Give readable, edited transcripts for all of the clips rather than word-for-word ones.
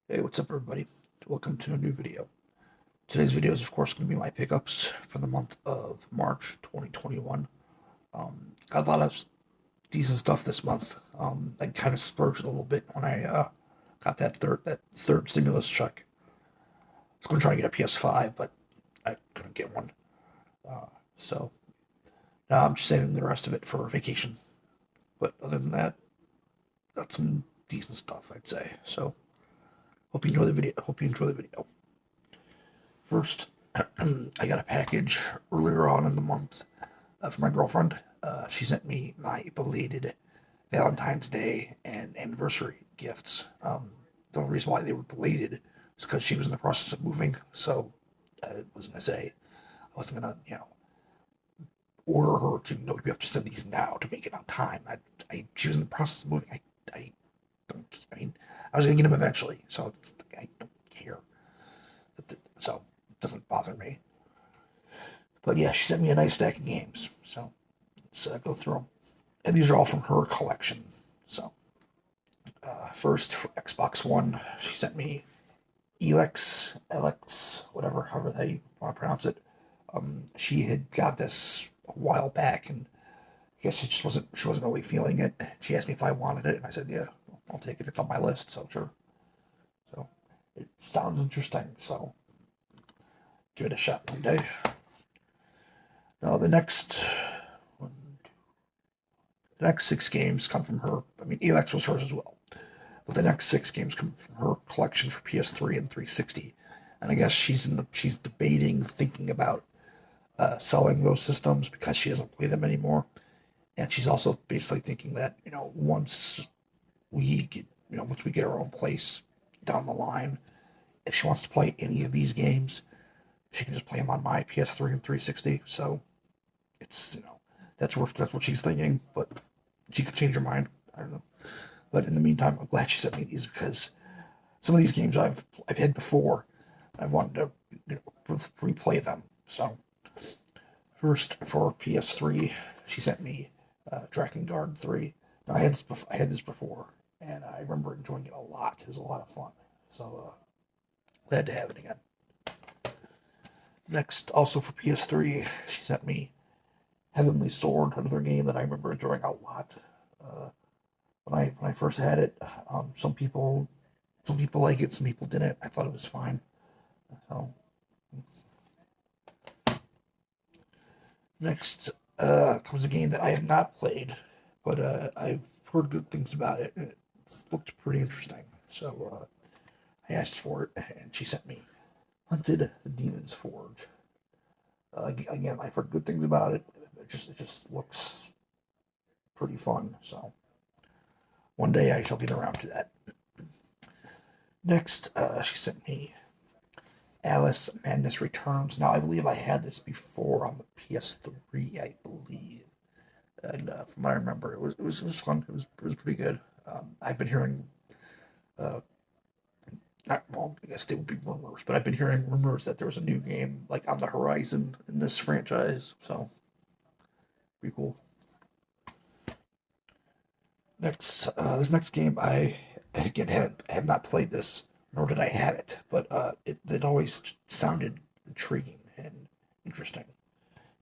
Hey, what's up, everybody? Welcome to a new video. Today's video is, of course, going to be my pickups for the month of March 2021. Got a lot of decent stuff this month. I kind of splurged a little bit when I got that third stimulus check. I was going to try to get a PS5, but I couldn't get one. So now I'm just saving the rest of it for vacation. But other than that, got some decent stuff, I'd say. So hope you enjoy the video. Hope you enjoy the video. First, I got a package earlier on in the month from my girlfriend. She sent me my belated Valentine's Day and anniversary gifts. The only reason why they were belated is because she was in the process of moving. So I wasn't gonna say I wasn't gonna order her to you have to send these now to make it on time. She was in the process of moving. I don't. I mean, I was gonna get them eventually, so I don't care. So it doesn't bother me. But yeah, she sent me a nice stack of games. So let's go through them. And these are all from her collection. So first for Xbox One, she sent me Elex, whatever, however they want to pronounce it. She had got this a while back, and I guess she wasn't really feeling it. She asked me if I wanted it, and I said, yeah, I'll take it. It's on my list, so sure. So it sounds interesting. So give it a shot one day. Now the next six games come from her. I mean, Elex was hers as well. But the next six games come from her collection for PS3 and 360. And I guess she's debating, thinking about selling those systems because she doesn't play them anymore. And she's also basically thinking that once we get our own place down the line, if she wants to play any of these games, she can just play them on my PS3 and 360. So it's that's what she's thinking. But she could change her mind. I don't know. But in the meantime, I'm glad she sent me these because some of these games I've had before. I wanted to replay them. So first for PS3, she sent me Drakengard 3. Now I had this before, and I remember enjoying it a lot. It was a lot of fun. So glad to have it again. Next, also for PS3, she sent me Heavenly Sword, another game that I remember enjoying a lot. Uh, when I first had it, some people like it, some people didn't. I thought it was fine. So next comes a game that I have not played, but I've heard good things about it. It looked pretty interesting. So I asked for it, and she sent me Hunted the Demon's Forge. Again, I've heard good things about it. It just looks pretty fun. So one day I shall get around to that. Next, she sent me Alice Madness Returns. Now, I believe I had this before on the PS3, I believe. And from what I remember, it was fun. It was pretty good. I've been hearing, uh, not well, I guess they would be rumors, but I've been hearing rumors that there was a new game like on the horizon in this franchise. So pretty cool. Next, this next game I again have not played this, nor did I have it, but it always sounded intriguing and interesting.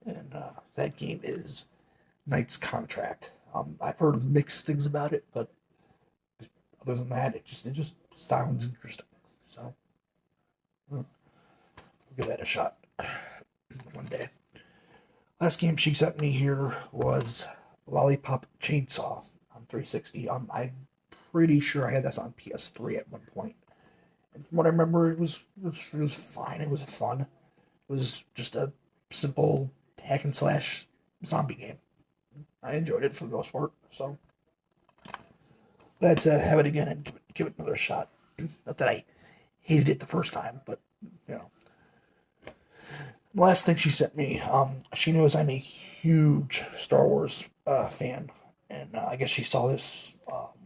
And that game is Knight's Contract. I've heard mixed things about it, but other than that, it just sounds interesting. So we'll give that a shot one day. Last game she sent me here was Lollipop Chainsaw on 360. I'm pretty sure I had this on PS3 at one point. And from what I remember, it was fine. It was fun. It was just a simple hack and slash zombie game. I enjoyed it for the most part. So glad to have it again and give it another shot. Not that I hated it the first time, but you know. The last thing she sent me, she knows I'm a huge Star Wars fan, and I guess she saw this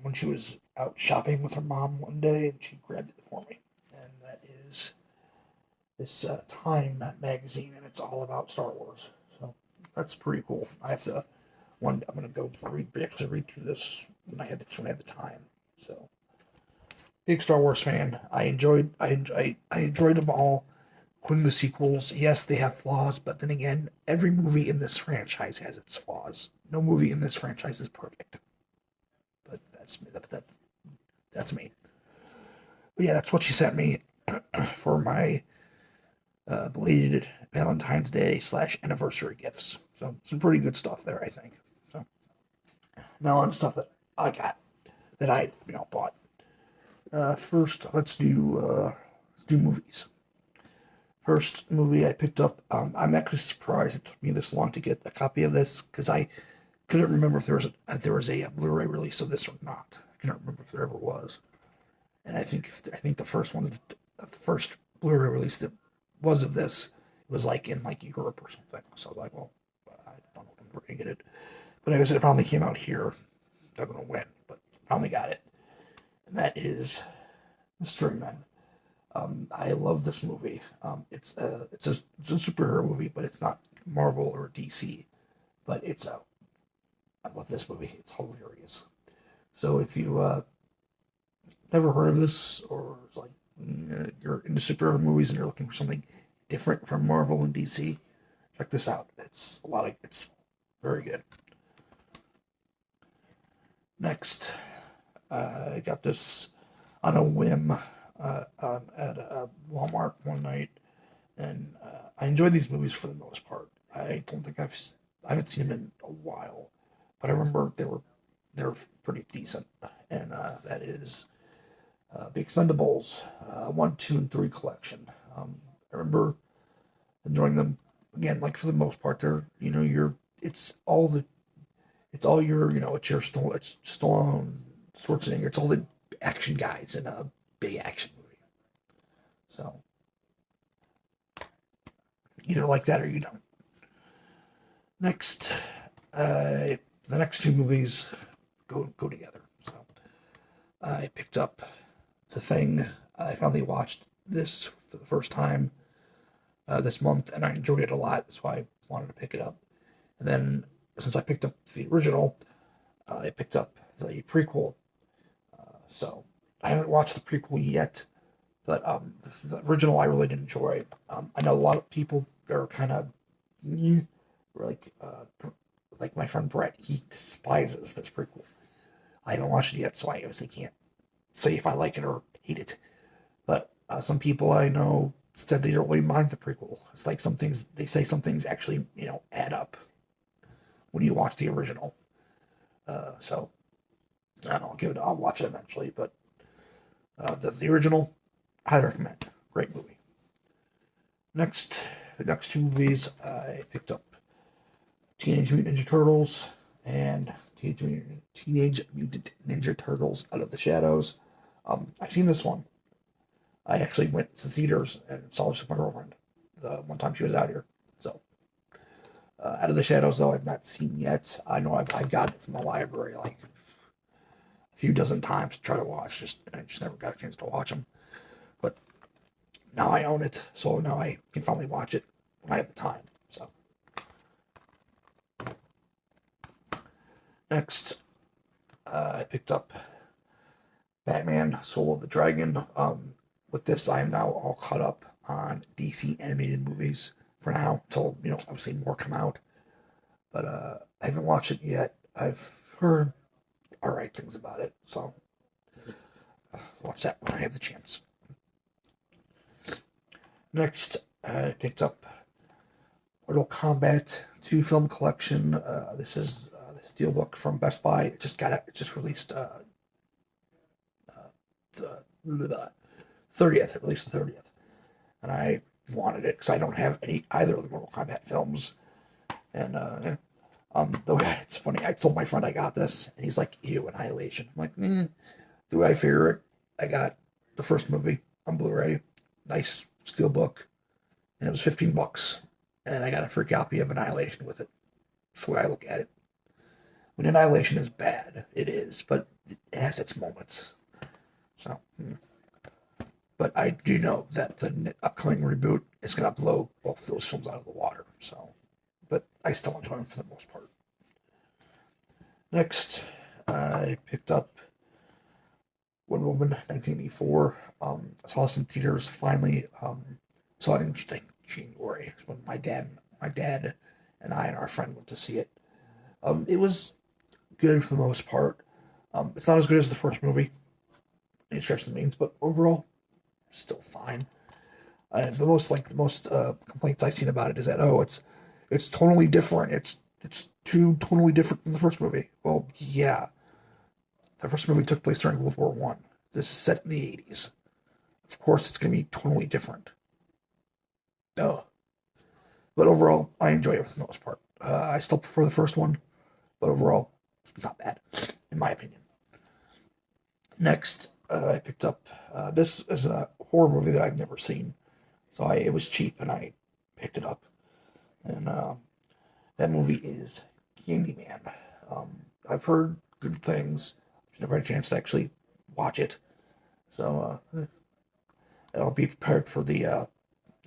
when she was out shopping with her mom one day, and she grabbed it for me. And that is this Time magazine, and it's all about Star Wars. So that's pretty cool. I have to I'm gonna go actually read through this when I have the time. So big Star Wars fan. I enjoyed them all, including the sequels. Yes, they have flaws, but then again, every movie in this franchise has its flaws. No movie in this franchise is perfect. But that's me. But yeah, that's what she sent me for my belated Valentine's Day / anniversary gifts. So some pretty good stuff there, I think. So now on stuff that I got that I bought. First, let's do movies. First movie I picked up. I'm actually surprised it took me this long to get a copy of this because I couldn't remember if there was a Blu-ray release of this or not. I cannot remember if there ever was. And I think the first one, the first Blu-ray release that was of this, was like in like Europe or something. So I was like, well, I don't know when we're gonna get it. But I guess it finally came out here. I don't know when, but finally got it. And that is Mystery Men. I love this movie. It's a superhero movie, but it's not Marvel or DC. But I love this movie. It's hilarious. So if you never heard of this, or like you're into superhero movies and you're looking for something different from Marvel and DC, check this out. It's very good. Next, I got this on a whim at Walmart one night, and I enjoy these movies for the most part. I don't think I haven't seen them in a while, but I remember they were pretty decent, and that is The Expendables 1, 2, and 3 collection. I remember enjoying them again. Like for the most part, it's all it's Stallone, Schwarzenegger, it's all the action guys in a big action movie. So either like that or you don't. Next, the next two movies go together. So I picked up The Thing. I finally watched this for the first time this month, and I enjoyed it a lot. That's why I wanted to pick it up. And then since I picked up the original, I picked up the prequel. So I haven't watched the prequel yet, but the original I really did enjoy. I know a lot of people are kind of like my friend Brett. He despises this prequel. I haven't watched it yet, so I obviously can't say if I like it or hate it. But some people I know said they don't really mind the prequel. It's like some things actually add up when you watch the original. So I don't know, I'll watch it eventually, but the original, highly recommend. Great movie. The next two movies I picked up: Teenage Mutant Ninja Turtles and Teenage Mutant Ninja Turtles Out of the Shadows. I've seen this one. I actually went to theaters and saw this with my girlfriend the one time she was out here. So, Out of the Shadows, though, I've not seen yet. I know I've got it from the library like a few dozen times to try to watch. I just never got a chance to watch them. But now I own it, so now I can finally watch it when I have the time. So next, I picked up Batman: Soul of the Dragon. With this, I am now all caught up on DC animated movies for now, until obviously more come out. But I haven't watched it yet. I've heard all right things about it, so watch that when I have the chance. Next, I picked up Mortal Kombat 2 film collection. This is the steelbook from Best Buy. It just released the 30th. It released the 30th, and I wanted it because I don't have either of the Mortal Kombat films. And the way it's funny, I told my friend I got this, and he's like, "Ew, Annihilation." I'm like, the way I figure it, I got the first movie on Blu-ray, nice steelbook, and it was $15, and I got a free copy of Annihilation with it. That's the way I look at it. When Annihilation is bad, it is, but it has its moments. So, but I do know that the upcoming reboot is going to blow both those films out of the water. So, but I still enjoy them for the most part. Next, I picked up Wonder Woman 1984. I saw this in theaters finally. Saw it in January when my dad and I and our friend went to see it. It was good for the most part. It's not as good as the first movie, any stretch of the means, but overall, still fine. The most complaints I've seen about it is that it's totally different. It's too totally different from the first movie. Well, yeah, the first movie took place during World War I. This is set in the 80s. Of course, it's going to be totally different. Duh. But overall, I enjoy it for the most part. I still prefer the first one, but overall, it's not bad, in my opinion. Next, I picked up this is a horror movie that I've never seen, so it was cheap and I picked it up. And that movie is Candyman. I've heard good things. I've never had a chance to actually watch it, so I'll be prepared for the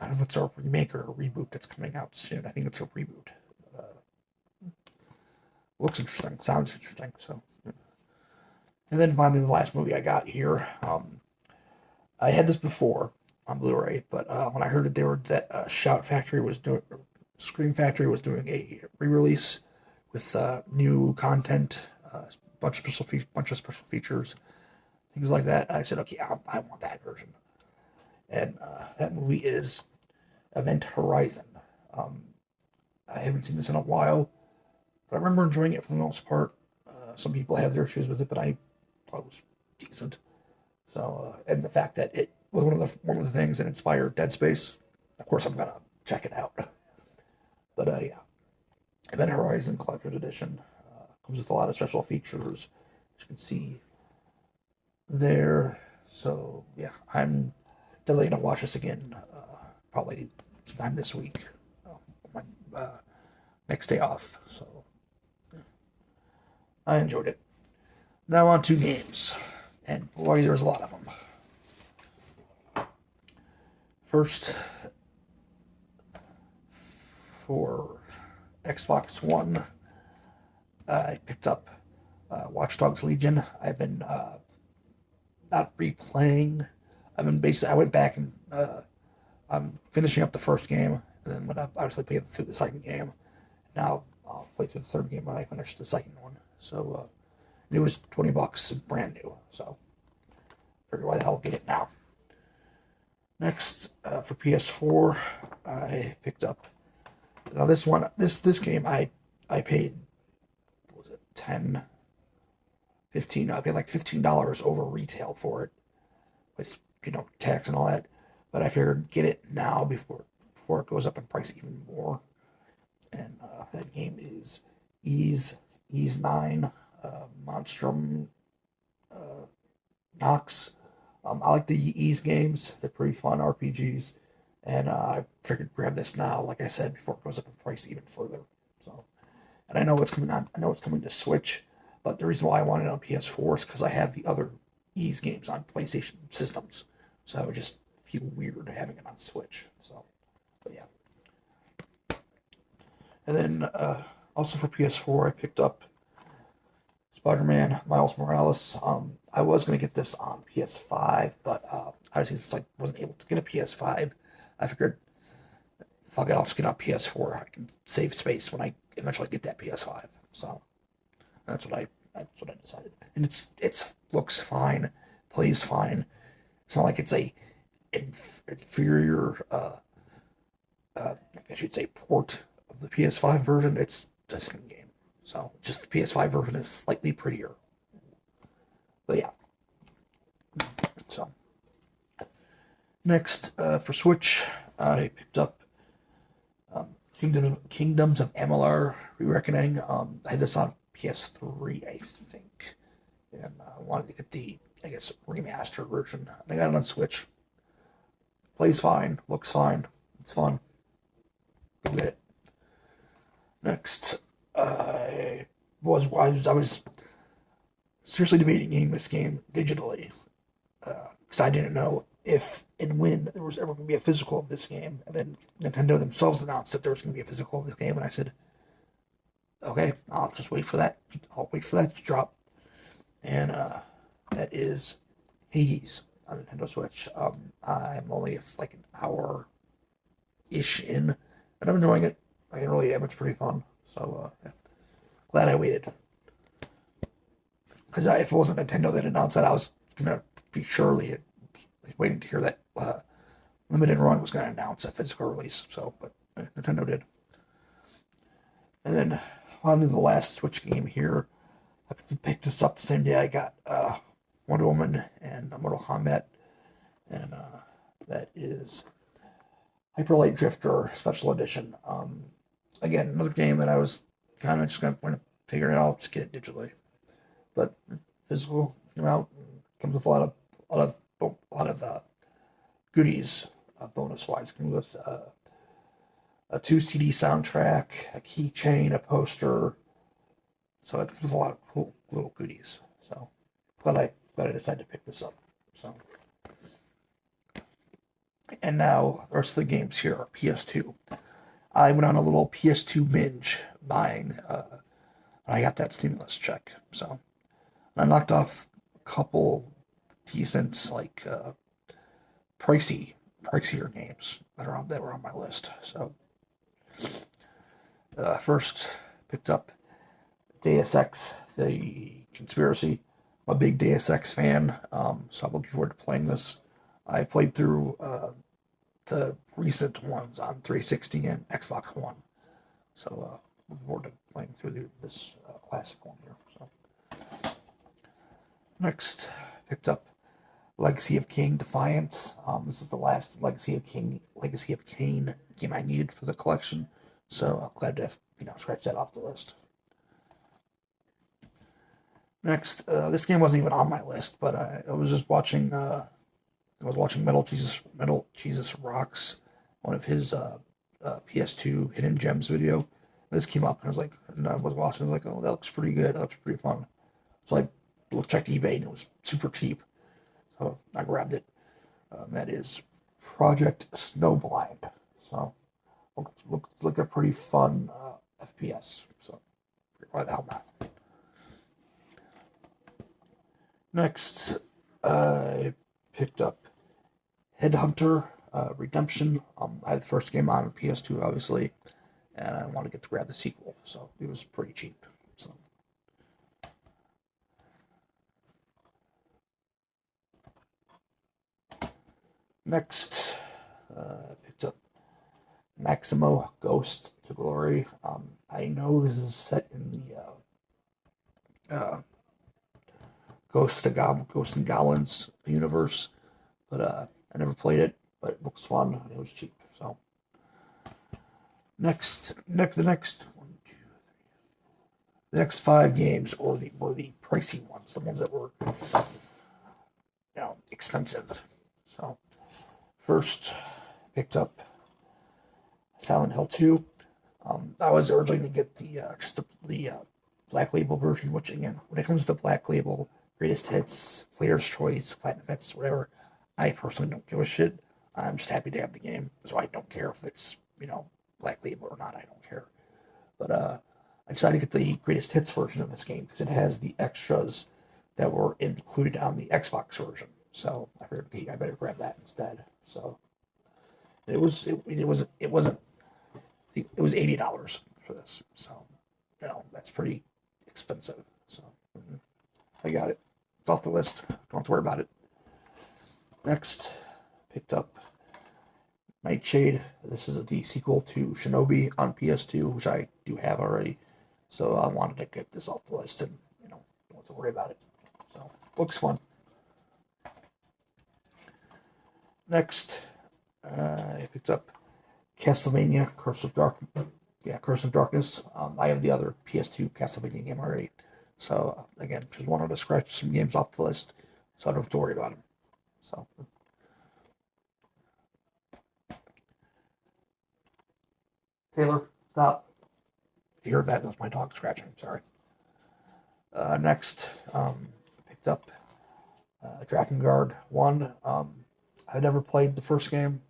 I don't know if it's a remake or a reboot that's coming out soon. I think it's a reboot. Looks interesting, sounds interesting. So, and then finally, the last movie I got here. I had this before on Blu-ray, but when I heard that Scream Factory was doing a re-release with new content, bunch of special features, things like that, I said, okay, I want that version. And that movie is Event Horizon. I haven't seen this in a while, but I remember enjoying it for the most part. Some people have their issues with it, but I thought it was decent. So, and the fact that it was one of the things that inspired Dead Space, of course, I'm gonna check it out. But yeah, Event Horizon Collector's Edition comes with a lot of special features, as you can see there. So yeah, I'm definitely gonna watch this again, probably sometime this week, my next day off. So I enjoyed it. Now on to games, and boy, there's a lot of them. First, for Xbox One, I picked up Watch Dogs Legion. I've been not replaying. I went back and I'm finishing up the first game, and then when I obviously played through the second game. Now I'll play through the third game when I finish the second one. So it was $20, brand new. So figure why the hell get it now. Next, for PS4, I picked up. Now this game I paid, what was it, 10, 15? I paid like $15 over retail for it, with tax and all that. But I figured get it now before it goes up in price even more. And that game is Ys 9, Monstrum Nox. I like the Ys games; they're pretty fun RPGs, and I figured grab this now, like I said, before it goes up in price even further. So, and I know it's coming on. I know it's coming to Switch, but the reason why I want it on PS4 is because I have the other Ys games on PlayStation systems, so I would just feel weird having it on Switch. So, but yeah. And then also for PS4, I picked up Spider-Man Miles Morales. I was gonna get this on PS5, but obviously since I wasn't able to get a PS5, I figured, fuck it, I'll just get on PS4. I can save space when I eventually get that PS5. So that's what I decided. And it's looks fine, plays fine. It's not like it's a inferior, I should say, port of the PS5 version. It's the same game. So just the PS5 version is slightly prettier. But yeah. So next, for Switch, I picked up Kingdoms of Amalur: Re-Reckoning. I had this on PS3, I think, and I wanted to get the, I guess, remastered version. And I got it on Switch. Plays fine, looks fine, it's fun. Go get it. Next, I was seriously debating getting this game digitally, because I didn't know if and when there was ever going to be a physical of this game. And then Nintendo themselves announced that there was going to be a physical of this game, and I said, okay, I'll just wait for that. I'll wait for that to drop. And that is Hades on Nintendo Switch. I'm only like an hour ish in, and I'm enjoying it. I really am. It's pretty fun. So yeah. Glad I waited. Because if it wasn't Nintendo that announced that, I was gonna be surely waiting to hear that Limited Run was gonna announce a physical release. So, but Nintendo did. And then finally, the last Switch game here, I picked this up the same day I got Wonder Woman and Mortal Kombat, and that is Hyper Light Drifter Special Edition. Again, another game that I was kind of just going to figure it out, just get it digitally. But physical came out, comes with a lot of goodies, bonus wise. Comes with a 2 CD soundtrack, a keychain, a poster. So it comes with a lot of cool little goodies. So glad I decided to pick this up. So. And now the rest of the games here are PS2. I went on a little PS2 binge buying. I got that stimulus check, so I knocked off a couple decent, like pricier games that were on my list. So first picked up Deus Ex: The Conspiracy. I'm a big Deus Ex fan, so I'm looking forward to playing this. I played through the recent ones on 360 and Xbox One. So looking forward to playing through this classic one here. So next, picked up Legacy of Kain Defiance. This is the last Legacy of Kain game I needed for the collection. So I'm glad to scratch that off the list. Next, this game wasn't even on my list, but I was just watching. I was watching Metal Jesus Rocks, one of his PS2 Hidden Gems video. This came up, and I was like, and I was watching, I was like, oh, that looks pretty good. That looks pretty fun. So I checked eBay, and it was super cheap. So I grabbed it. That is Project Snowblind. So look like a pretty fun FPS. So why the hell not? Next, I picked up Headhunter Redemption. I had the first game on PS2, obviously, and I wanted to get to grab the sequel, so it was pretty cheap. So next, I picked up Maximo Ghost to Glory. I know this is set in the Ghost and Goblins universe, but I never played it. But it looks fun and it was cheap. So the next 5 games were the pricey ones, the ones that were expensive. So first picked up Silent Hill 2. I was originally going to get the Black Label version, which again, when it comes to Black Label, Greatest Hits, Player's Choice, Platinum Hits, whatever, I personally don't give a shit. I'm just happy to have the game, so I don't care if it's Black Label or not. I don't care. But I decided to get the Greatest Hits version of this game because it has the extras that were included on the Xbox version. So I figured, okay, I better grab that instead. So it was $80 for this. So that's pretty expensive. So I got it. It's off the list. Don't have to worry about it. Next, picked up Nightshade. This is the sequel to Shinobi on PS2, which I do have already. So I wanted to get this off the list and, don't have to worry about it. So, looks fun. Next, I picked up Castlevania Curse of Darkness. I have the other PS2 Castlevania game already. So, again, just wanted to scratch some games off the list so I don't have to worry about them. So, Taylor, stop. If you heard that, was my dog scratching. Sorry. Next, picked up Drakengard 1. I've never played the first game,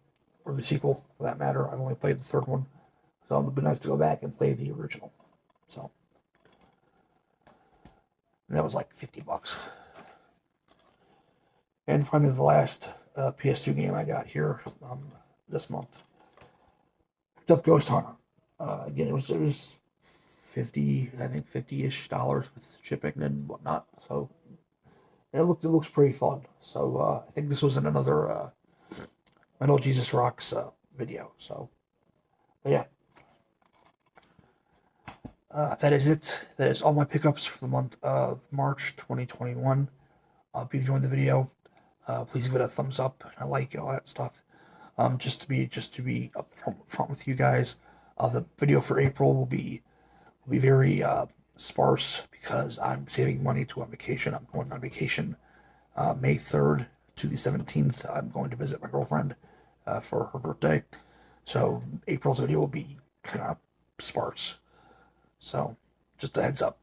or the sequel, for that matter. I've only played the third one. So it would be nice to go back and play the original. So, and that was like $50. And finally, the last PS2 game I got here this month. It's up Ghost Hunter. Again, it was 50, I think $50-ish with shipping and whatnot. So it looks pretty fun. So I think this was in another Metal Jesus Rocks video. So, but yeah, that is it. That is all my pickups for the month of March 2021. If you enjoyed the video, please give it a thumbs up, and a like, and all that stuff. Just to be up front with you guys, the video for April will be very sparse because I'm saving money to on vacation. I'm going on vacation May 3rd to the 17th. I'm going to visit my girlfriend for her birthday. So April's video will be kind of sparse. So just a heads up.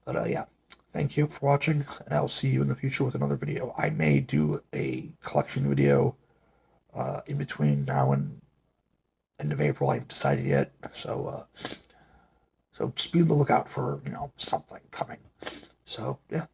But yeah, thank you for watching, and I'll see you in the future with another video. I may do a collection video in between now and end of April. I haven't decided yet. So just be on the lookout for something coming. So yeah.